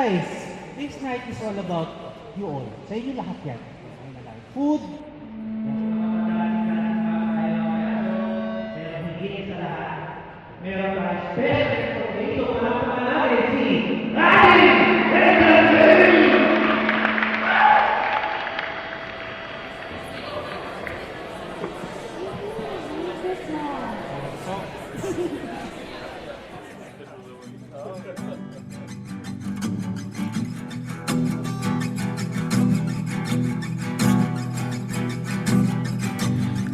guys, this night is all about you all. Sa inyo lahat yan. Food. Meron ba special dito para panalangin si Ryan Henderson!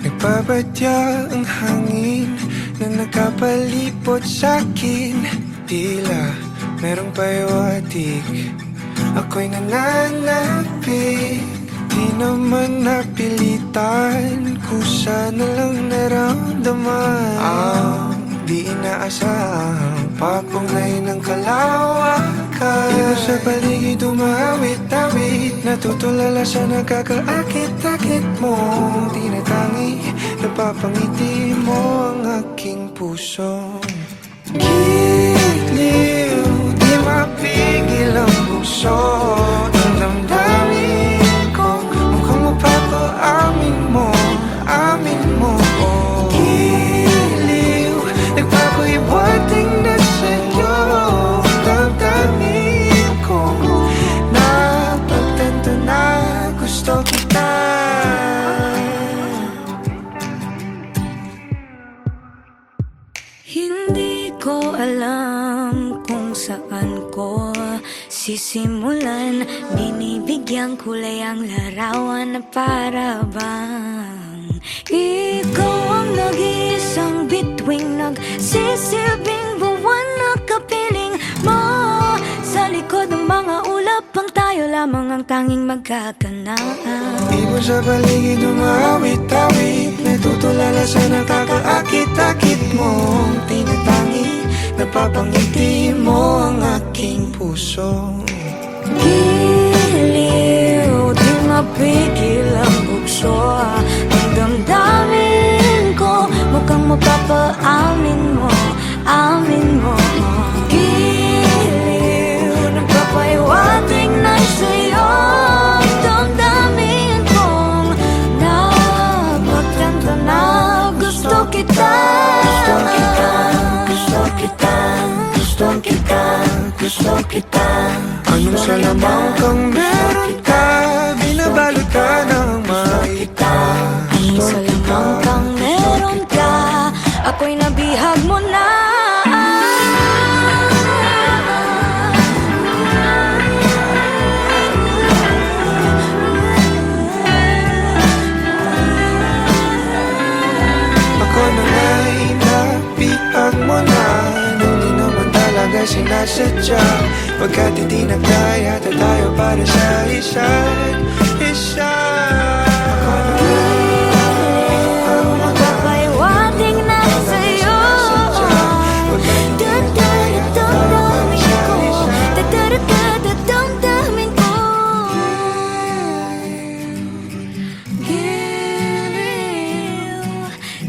Nagbabadya ang hangin na nakapalipot sa'kin. Tila merong payawatig, ako'y nananapig. Di naman napilitan, kusa na lang naramdaman ang di inaasahang papunay ng kalawakan. Iba sa paligid umawit-awit, natutulala sa nakakaakit-akit mo. Tinatangi, napapangiti mo ang aking puso. Giliw, di mapigil ang puso. Ang damdamin ko, mukhang mapapaamin mo, amin mo. Giliw, nagpapahiwating na sa'yo. Damdamin ko, napagtanto na gusto kita. Hindi ko alam kung saan ko sisimulan. Binibigyan kulay ang larawan na para bang ikaw ang nag-iisang bituing, nagsisilbing buwan na kapiling mo. Sa likod ng mga ulap ang tayo lamang ang tanging magkakanaan. Ibon sa paligid umawit-awit, natutulala sa nakakaakit-akit mo. Tinatangi, napapangiti mo ang aking puso. Giliw, di mapigil ang bukso. Ang damdamin ko, mukhang mapapaamin mo, amin mo. Giliw, nagpapahiwatig na sa'yo. Ang damdamin kong napagtanto na gusto kita. Gusto kita, gusto kita, gusto kita, gusto kita. Anong salamang kang meron ka, binabalot ka ng makita. Anong salamang kang meron ka, ako'y nabihag mo na. Ako na nga'y nabihag mo na, nung di naman talaga sinasadya. Pagkat hindi nagkaya tayo para sa isa't isa. Magpapahiwatig na sa'yo. Dadamdamin ko, dadamdamin ko. Giliw,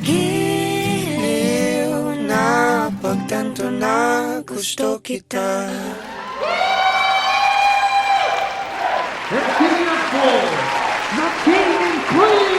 giliw na Pagtanto na gusto kita. Let's give it up for the King and Queen!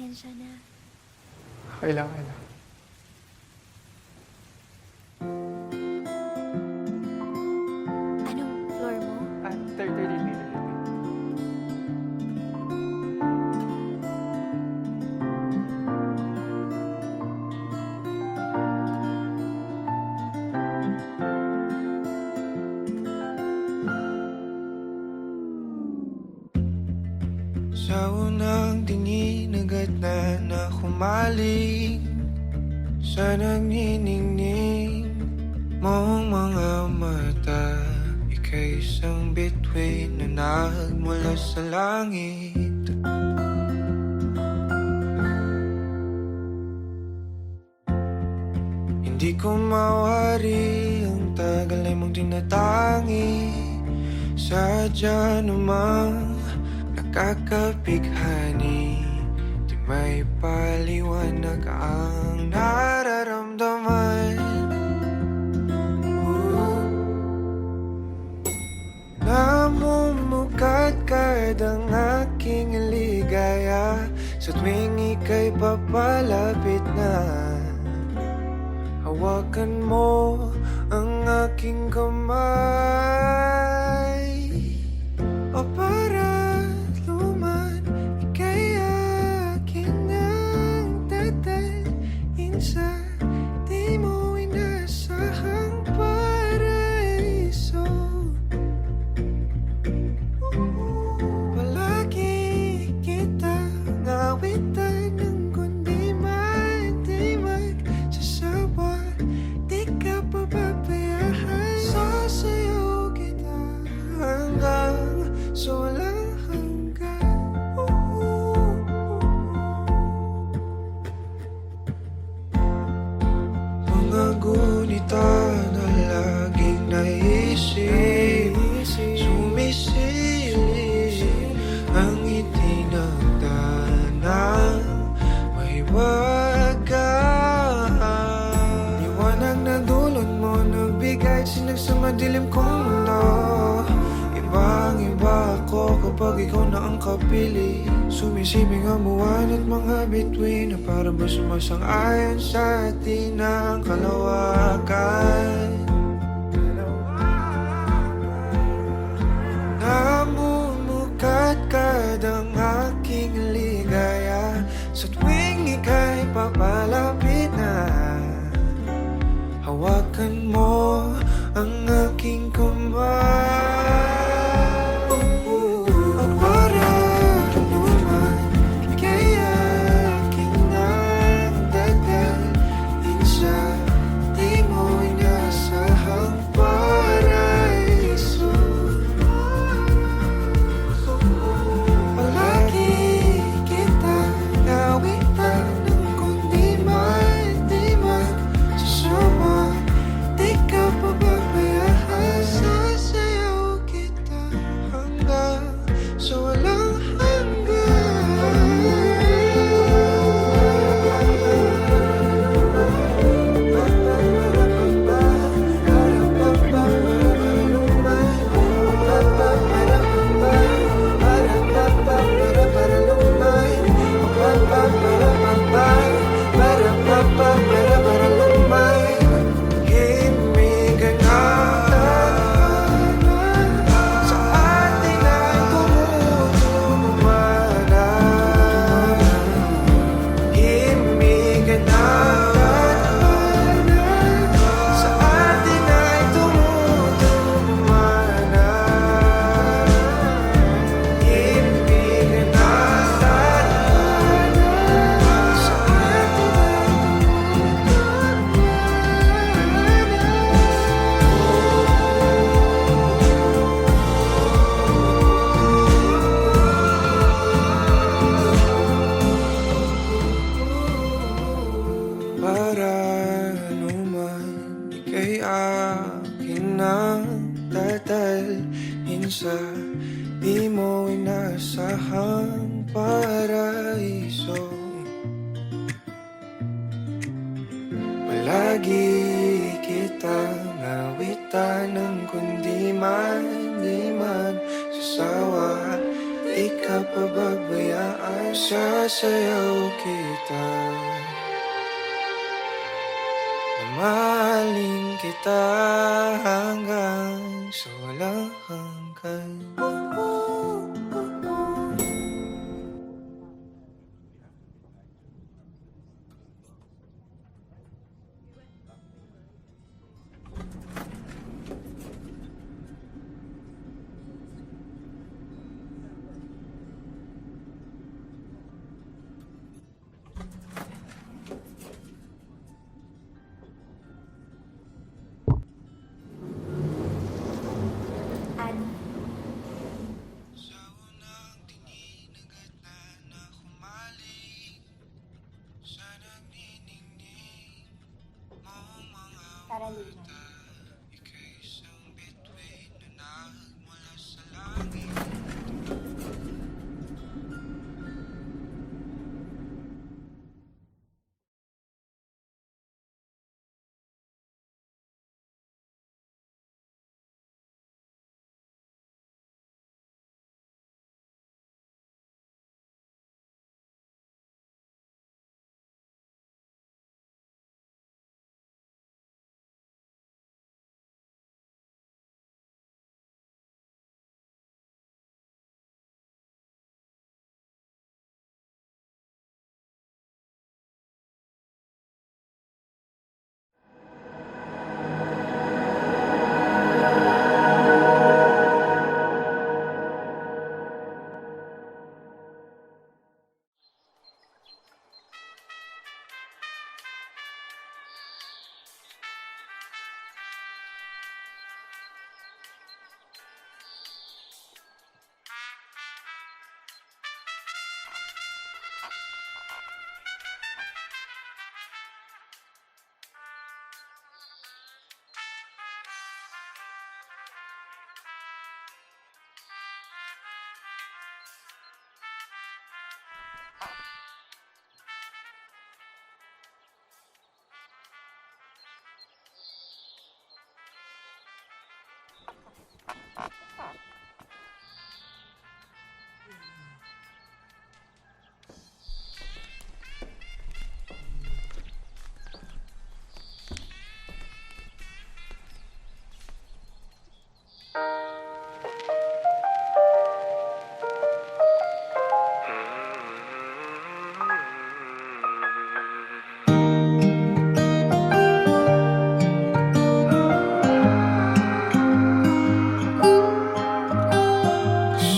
Pasensya na. Okay lang, okay lang. Anong floor mo? Third meter. Sa unang tingin agad na humaling sa nagniningning mong mga mata. Ika'y isang bituin na nagmula sa langit. Hindi ko mawari ang tagal ay mong tinatangi. Sadya namang nakakapighani, di may paliwanag ang nararamdaman. Namumukadkad ang aking ligaya sa tuwing ika'y papalapit na. Hawakan mo ang aking kamay, o para luman, ika'y akin ang dadalhin sa di mo inasahang paraiso. Palagi kita ngawitan ng kundi man di magsasawa. Di ka pababayaan, sasayaw kita hanggang sa walang hanggan. Mga gunita na laging naisip, sumisilip ang itinagdanang may wagas. Liwanag na dulot mo, nagbigay sinag sa madilim kong mundo. Ibang-iba ako kapag ikaw na ang kapili. Sumisibing ang buwan at mga bituin na para ba sumasang-ayon sa atin ang kalawakan. Namumukadkad ang aking ligaya sa tuwing ika'y papalapit na. Hawakan mo ang aking kamay, o para luman, ika'y aking nang dadalhin sa di mo inasahang paraiso. Palagi kita ngawitan ng kundi man di magsasawa. Di ka pababayaan, sasayaw kita hanggang sa walang himig na sa atin ay tumutulumana. Himig na sa atin ay tumutulumana. Himig na sa atin para luman, ika'y akin ang dadalhin sa di mo inasahang paraiso. Palagi kitang ngawitan ng kundi man di man sasawa. Di ikaw pababayaan. Sasayaw kita, mamahalin kita hanggang sa walang hanggan. Sa unang tingin agad na humaling sa nagniningning mong mga mata. Ika'y isang bituin na nagmula sa langit.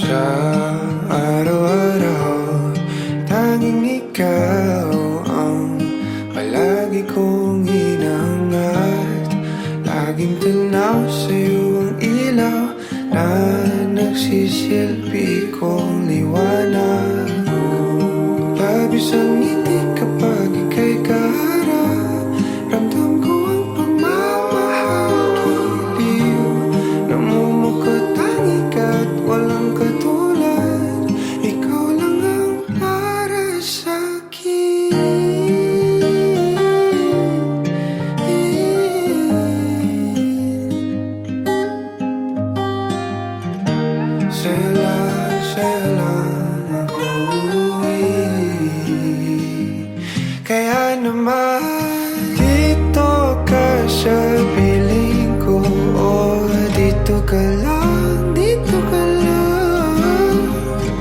Sa araw-araw, tanging ikaw ang palagi kong hinangat. Laging tanaw sa'yo ang ilaw na nagsisilbi kong liwanag. Labis ang ngiti kapag ika'y kaharap. Ramdam ko ang pagmamahal giliw. Namumukot ang ikat, walang katulad. Ikaw lang ang para sa'kin. Sa'yo lang ako kaya naman dito ka sa piling ko. Oh, dito ka lang, dito ka lang.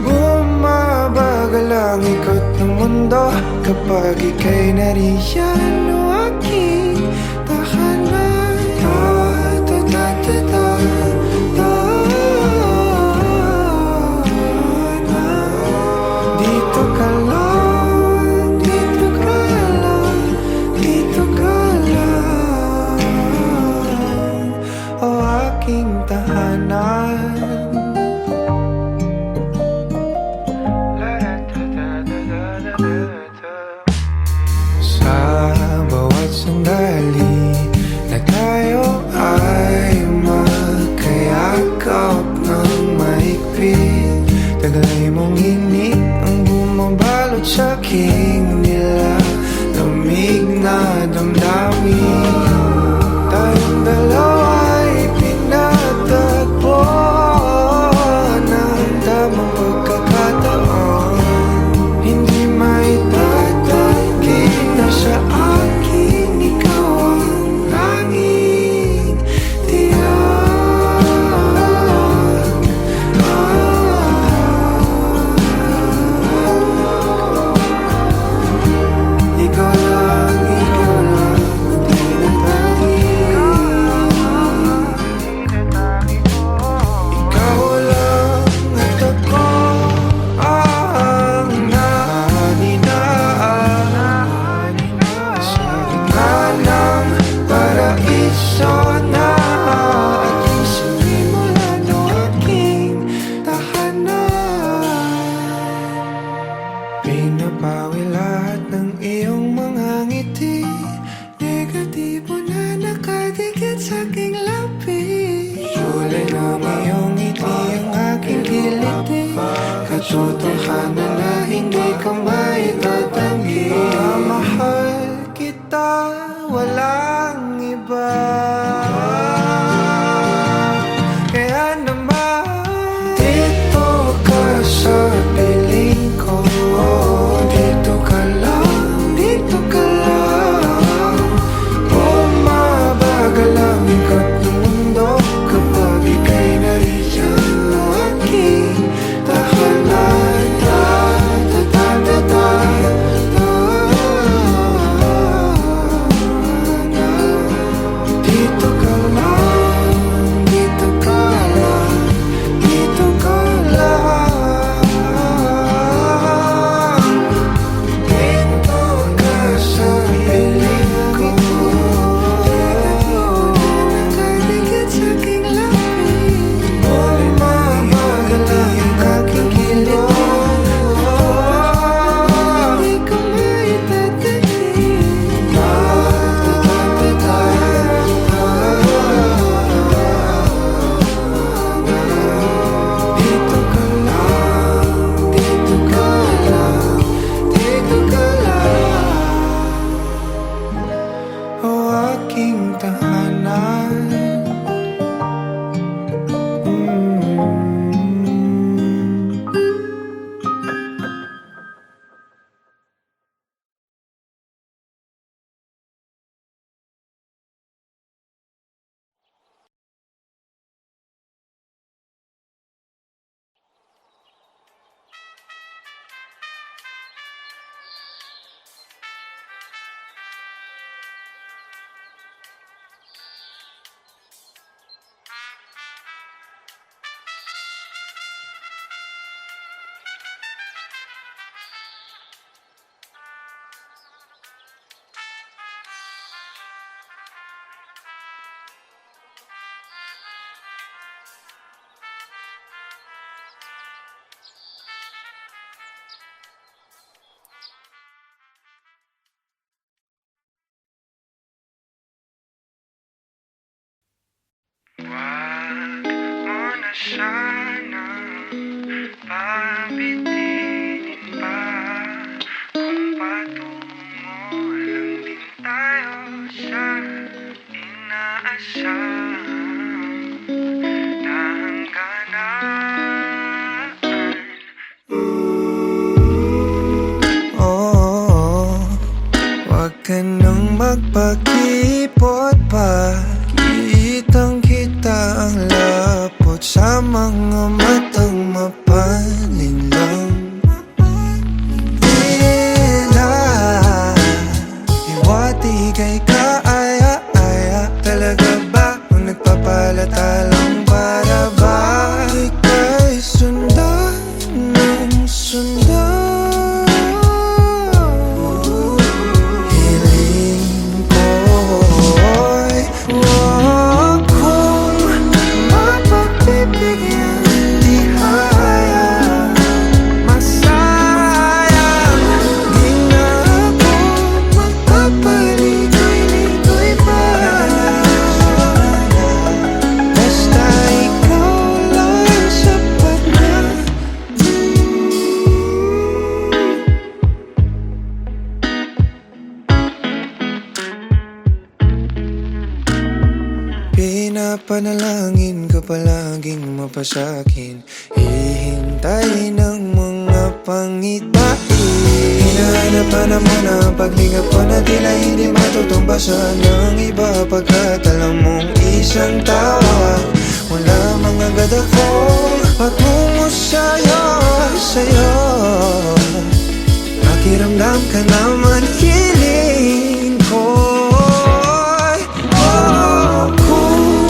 Bumabagal ang ikot ng mundo kapag ika'y nariyan. O aking tahanan. Ta-ta-ta-ta-ta. Dito ka lang, dito ka lang, dito ka lang. O aking tahanan. Sa bawat sandali na tayo ay magkayakap ng mahigpit, taglay mong init ang bumabalot sa aking nilalamig na damdamin. Tayong dalawa'y pinatagpo ng tamang pagkakataon. aking tahanan. Wag mo na sanang pabitinin pa, kung patungo lang din tayo sa inaasahang na hangganan. Oh, wag ka nang magpakipot pa. Kitang kita ang lapot sa mga matang mapalinlang. Tila iwati kay kaaya-aya. Talaga ba kung nagpapalata lang para ba ika'y sundan ng sundan? Hiling ko'y wag kong mapagbibigyan. Di hayang masayang. Di na ako magpapaligoy-ligoy pa. Basta ikaw lang sapat na. Pinapanalangin ka palaging mapasakin. Hihintay ng mga pangitain. Hinahanap-hanap mo na ang paglingap ko na tila hindi matutumbasan ng iba. Pagkat alam mong isang tawa, wala mga agad ako patungo sa'yo, sa'yo. Pakiramdam ka naman, hiling ko. Kung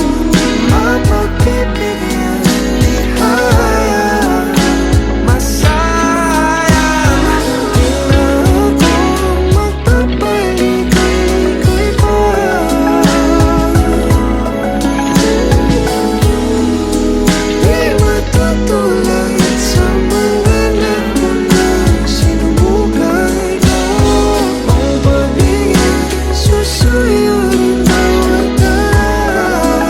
mapagbibigyan, di hayang masayang. Di na ako magpapaligoy-ligoy pa. Di matutulad sa mga naunang sinubukan ko. Ang pag-ibig susuyo rin bawat araw.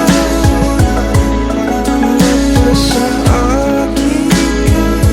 Sa akin ka lang.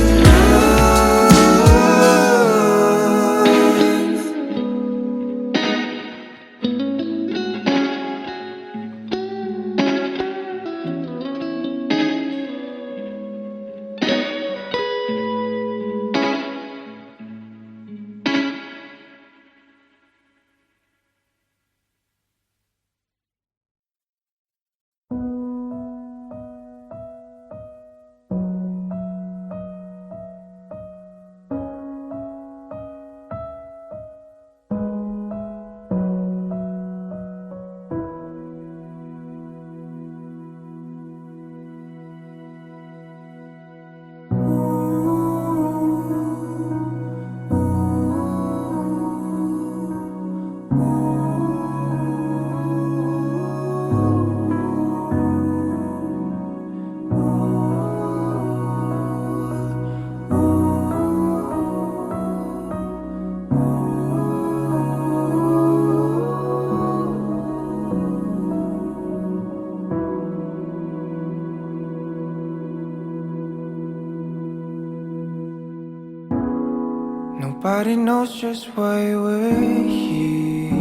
Nobody knows just why we're here.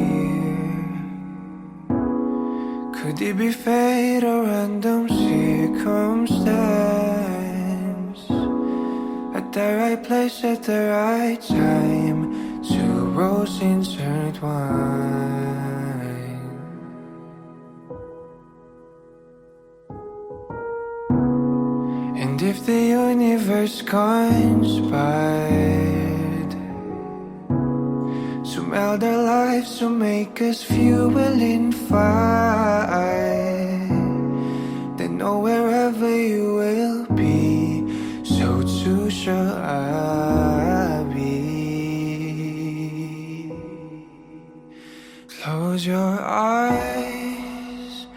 Could it be fate or random circumstance? At the right place at the right time, two roads intertwine. And if the universe conspired to meld our lives to make us fuel and fire, then know wherever you will be, so too shall I be. Close your eyes,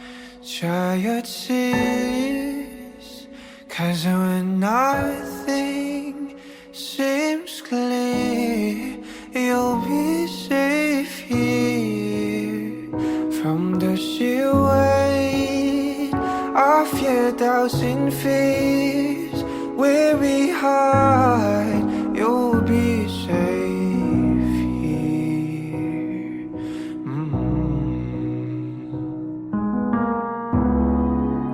dry your tears, 'cause when nothing seems clear, you'll be safe here from the sheer weight of your doubts and fears. Weary heart, you'll be safe here.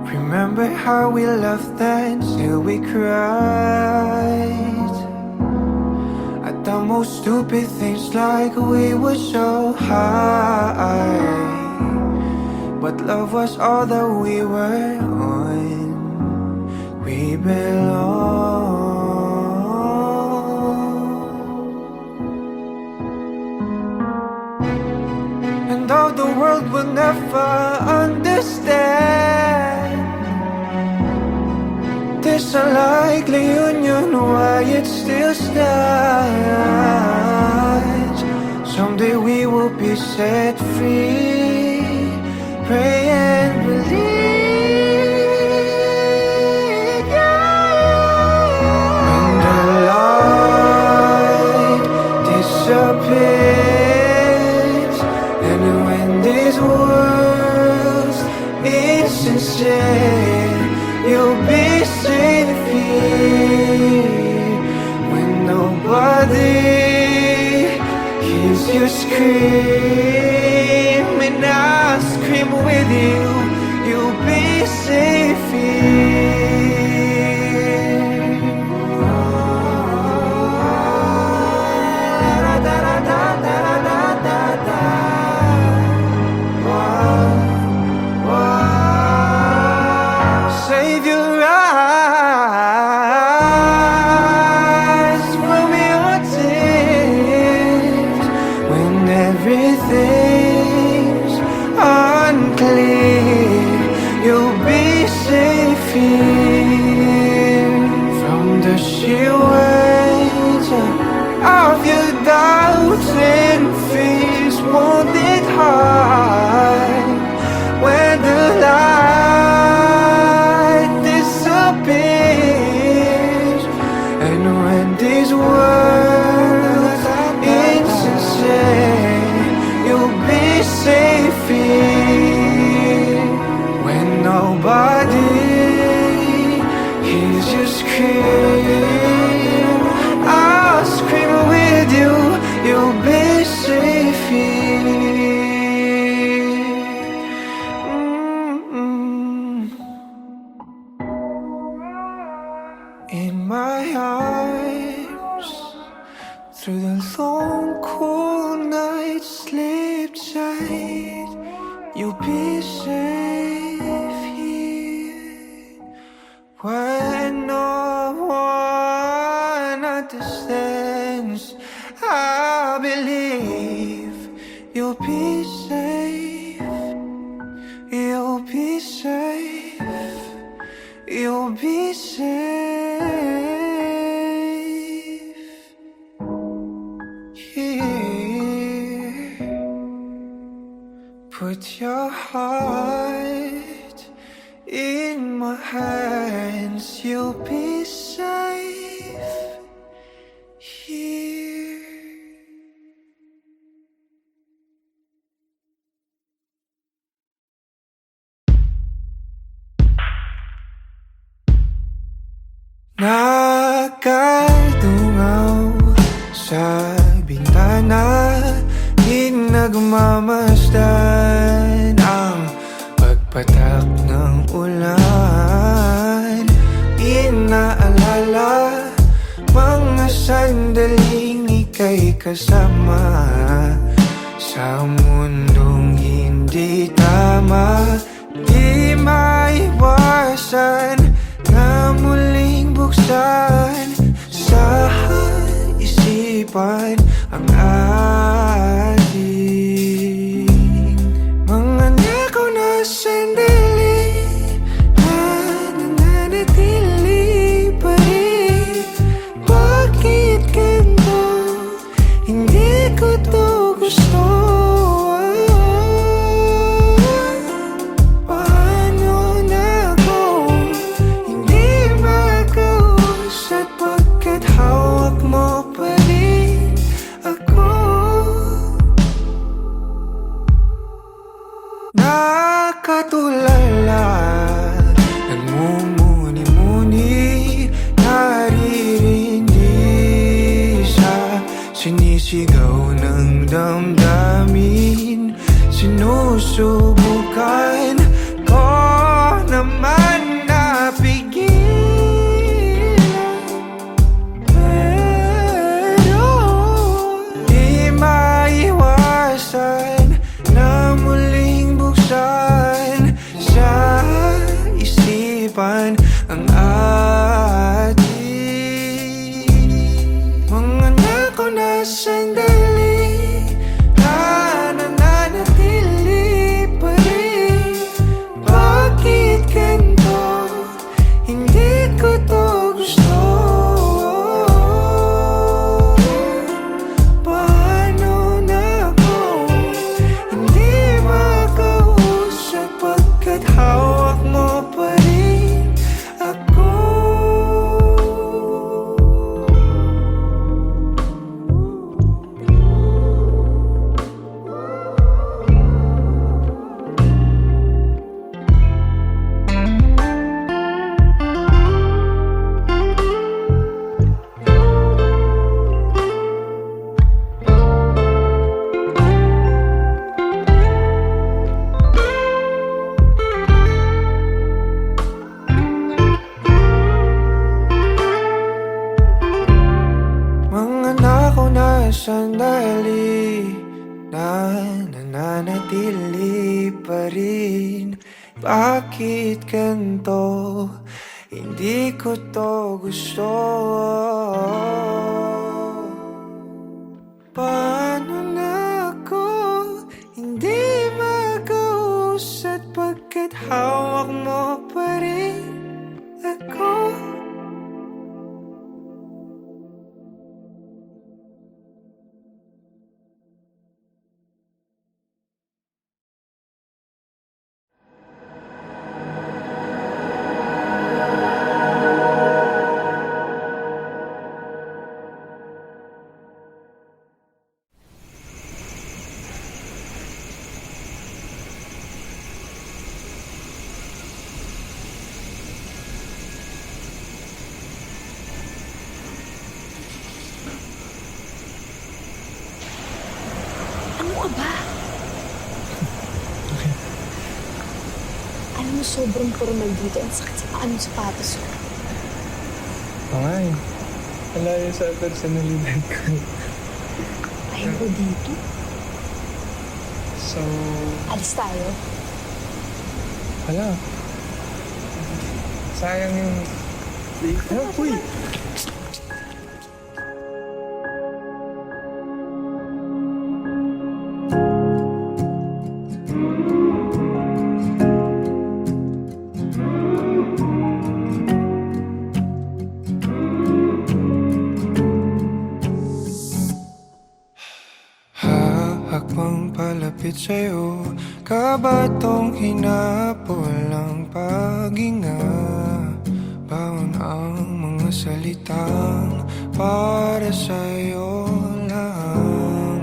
Remember how we laughed until we cried at the most stupid things, like we were so high. But love was all that we were on. We belong. And though the world will never understand, there's a likely union why it still stands. Someday we will be set free. Pray and believe. When the light disappears, and when this world's insincere, you'll be safe here. When nobody hears you scream, and I'll scream with you, you'll be safe here. Save your eyes from your tears when everything's unclear. You'll be safe here from the sheer weight of your doubts and fears. Won't it hide when the light disappears, and when this world is insane, you'll be safe here. When nobody hears you scream, I'll scream with you, you'll be safe here. In my arms, through the long cool night, sleep tight, you'll be safe here. When no one understands, I believe you'll be safe. You'll be safe. You'll be safe here. Put your heart in my hands. You'll be safe here. Nakadungaw sa bintana, di nagmamasdan ang kasama sa mundong hindi tama. Di maiwasan na muling buksan sa isipan ang ating mga nakaw na sandali na nananatili pa rin. Bakit ganito? Hindi ko to gusto. Paano na ako hindi makausap pagkat hawak mo pa rin ako? Nakatulala, nagmumuni-muni, naririndi sa sinisigaw ng damdamin. Sinusubukan ko naman na pigilan, pero di maiwasan na muling buksan sa isipan ang ating mga nakaw na sandali na nananatili pa rin. Bakit ganito? Hindi ko to gusto. Paano na ako hindi makausap pagkat hawak mo pa rin ako? Mga nakaw na sandali na nananatili pa rin. Bakit ganito? Hindi ko to gusto. Paano na ako hindi makausap pagkat hawak mo pa rin ako? Ano ka ba? Alam mo, sobrang formal dito. Ang sakit sa paa ng sapatos ko. Ay, malayo sa personalidad ko. Ayaw ko dito. So, Alis tayo. wala. Sayang yung... Uy! Hakbang palapit sa'yo, kabatong hinapol ang paghinga. Baon ang mga salitang para sa'yo lang.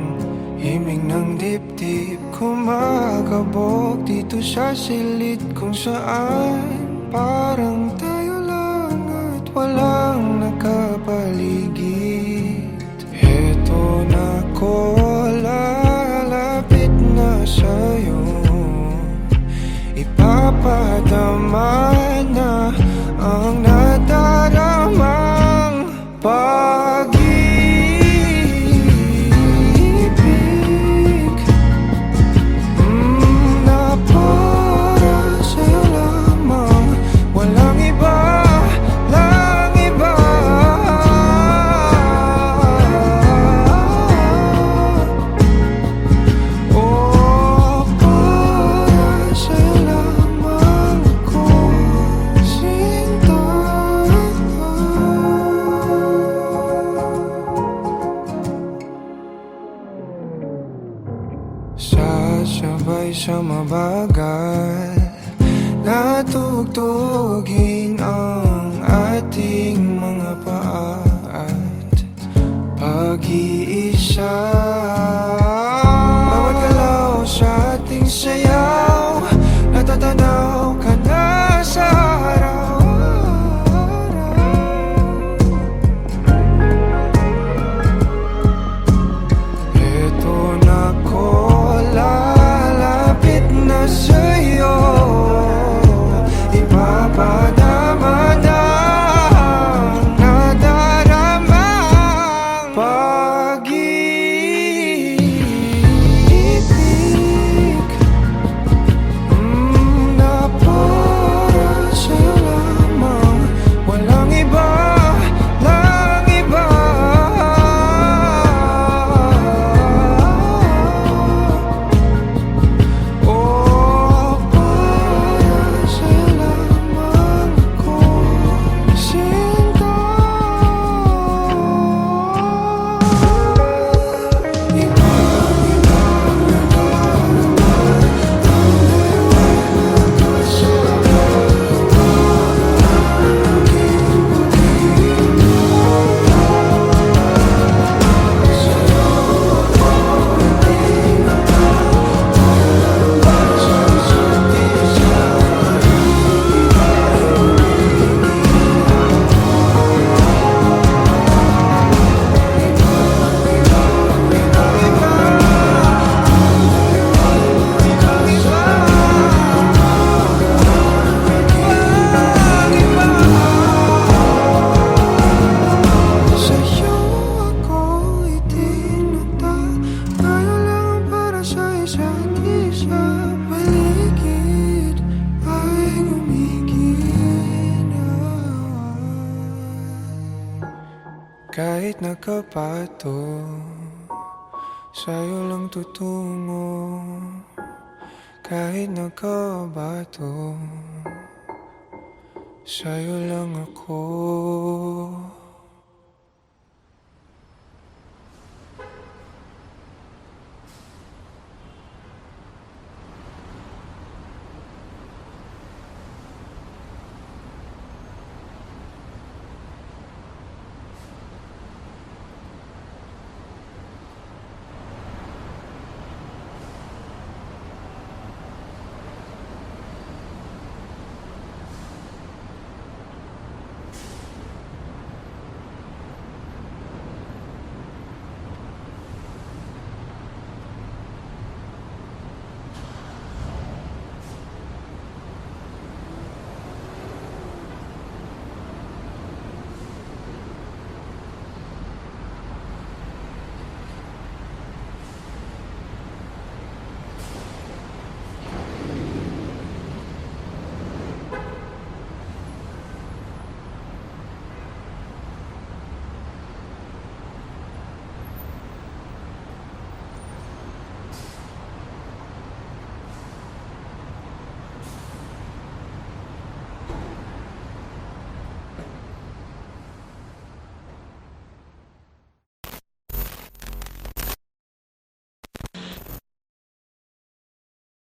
Himig ng dibdib kumakabog dito sa silid kung saan parang tayo lang at walang nakapaligid. Heto na ko, lalapit na sa'yo, ipapadama na ang nadaramang pag-ibig. mabagal na tugtugin ang ating mga paa at pag-iisa. Bawat galaw sa ating sayaw, natatanaw ka na sa araw-araw. Eto na ko, lalapit na sa'yo, ipapadama na ang nadaramang pag-ibig na para sa'yo lamang, walang iba, lang iba. Oh, para sa'yo lamang ako sinta. Sa'yo ako itinata, tayo lang para sa isa't isa. Paligid ay gumiginaw, kahit nakapato, sa'yo lang tutungo. Kahit nakabato, sa'yo lang ako.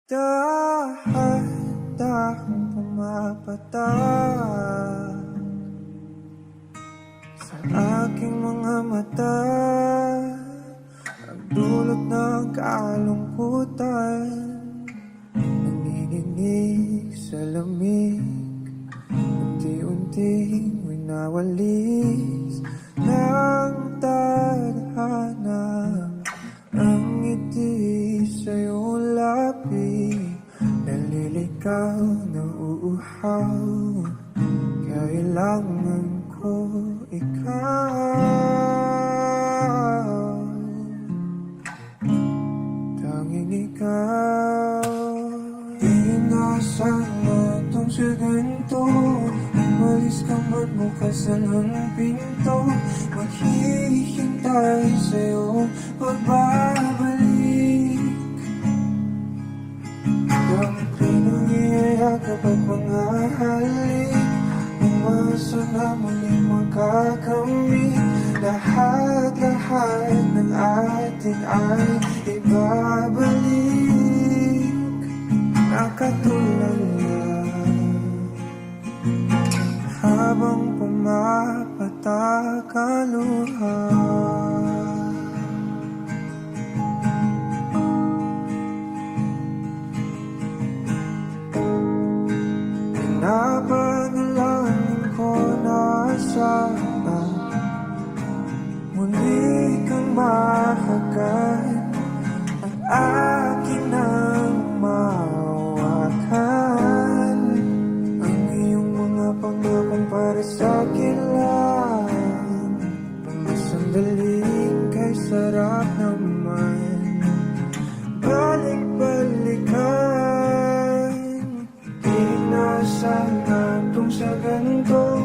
Dahan-dahang pumapatak sa aking mga mata, ang dulot ng kalungkutan, nanginginig sa lamig, unti-unting winawalis ng tadhana. Ang ngiti sa'yo lapit, naliligaw na uuhaw, kailangan ko ikaw, tanging ikaw. Inaasahan mo itong sa ganito, umalis ka man bukas ang pinto, maghihintay sa'yo pagbabalik. Dami pinag-iayakap at mga halik, umasa na muling makakamit. Lahat-lahat ng atin ay ibabalik. nakatulala habang pumapatak ang luha. Pinapanalangin ko na sana muli kang mahagad ang akin ng mahawakan, ang iyong mga pangakong para sa akin lang. Mga sandaling kay sarap naman balik-balikan. Di na sana itong sa ganito,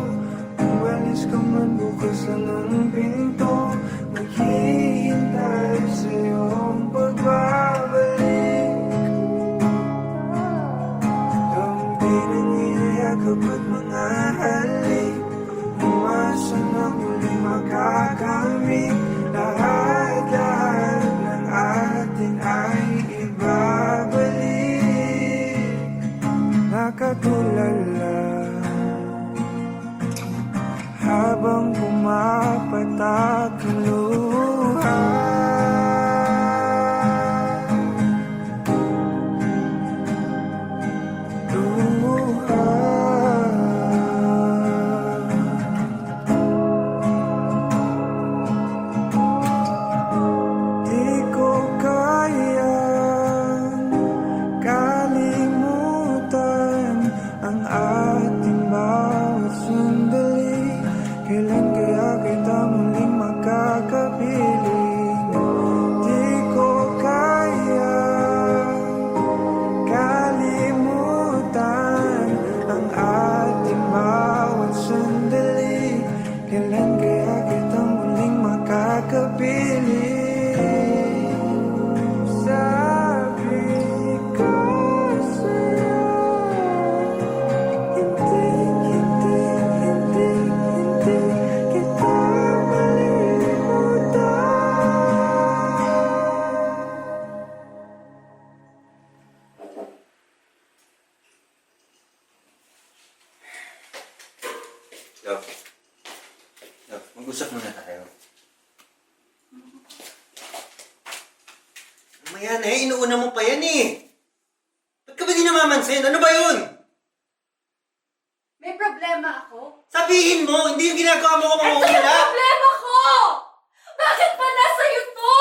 umalis ka man bukas lang ang pinto, maghihintay sa iyong pagbabalik. Kampi ng iyayakap at mga halik, umasa na muli makakamit. Lahat-lahat ng atin ay ibabalik. Nakatulala habang pumapatak ang luha. Luha. Di ko kayang kalimutan ang ating bawat sandali. Kailan kaya kita muling makakapiling? Di ko kaya kalimutan ang ating bawat sandali. Kailan kaya kita muling makakapiling? Sabi ko sa'yo, hindi kita Love. Love, mag-usap muna tayo. Mamaya na eh, inuuna mo pa yan eh. Ba't ka ba di namamansin? Ano ba yun? May problema ako? Sabihin mo, hindi yung ginagawa mo kung Ito yung mauuna. problema ko! Bakit pa nasa to?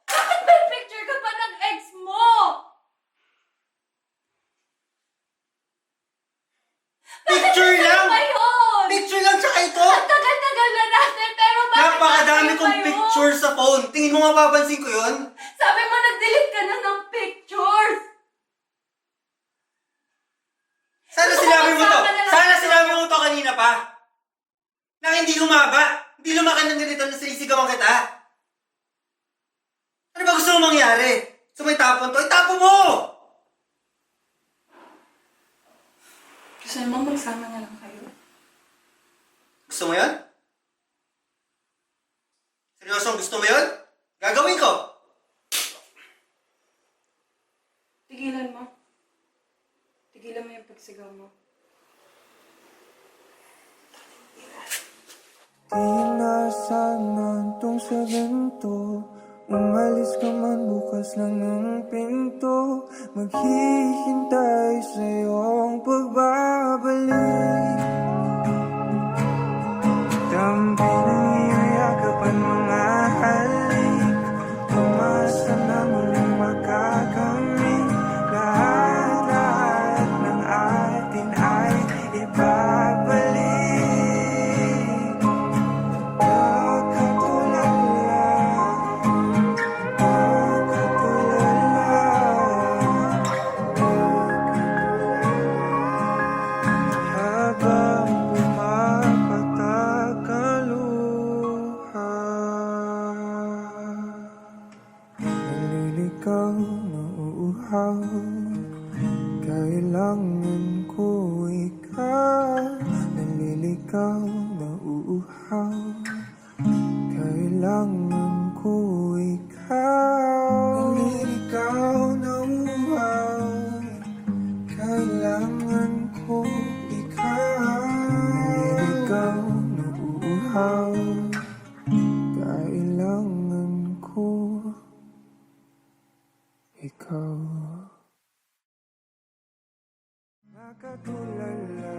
Bakit may picture ka pa ng ex mo? Picture lang! Ba yun? Picture lang tsaka ito! Ang tagal-tagal na natin, pero bakit Napakadami natin kong pa yun? picture sa phone. Tingin mo mapapansin ko yun? Sabi mo nag-delete ka na ng pictures! Sana sinabi mo to! Sumasama na lang Sana ako. sinabi mo to kanina pa! Na hindi humaba! Hindi lumaki ng ganito na sinisigawan kita! Ano ba gusto mo mangyari? So may tapon to? Itapon mo! Gusto mo magsama na lang kayo? Gusto mo yun? Seryosong gusto mo yun? Gagawin ko! Tigilan mo. Tigilan mo yung pagsigaw mo. Di na sana itong sa ganito, umalis ka man bukas lang ng pinto, maghihintay sa iyong pagbabalik. Dampi ng iyong yakap at mga halik, umasa na muling makakamit. Lahat-lahat ng atin ay ibabalik. Nakatulala, habang pumapatak ang luha. Naliligaw na uuhaw, kailangan ko ikaw. Naliligaw na uuhaw, kailangan ko ikaw. Naliligaw na uuhaw, kailangan ko ikaw. Ikaw na uuhaw. Kailangan ko ikaw. Nakatulala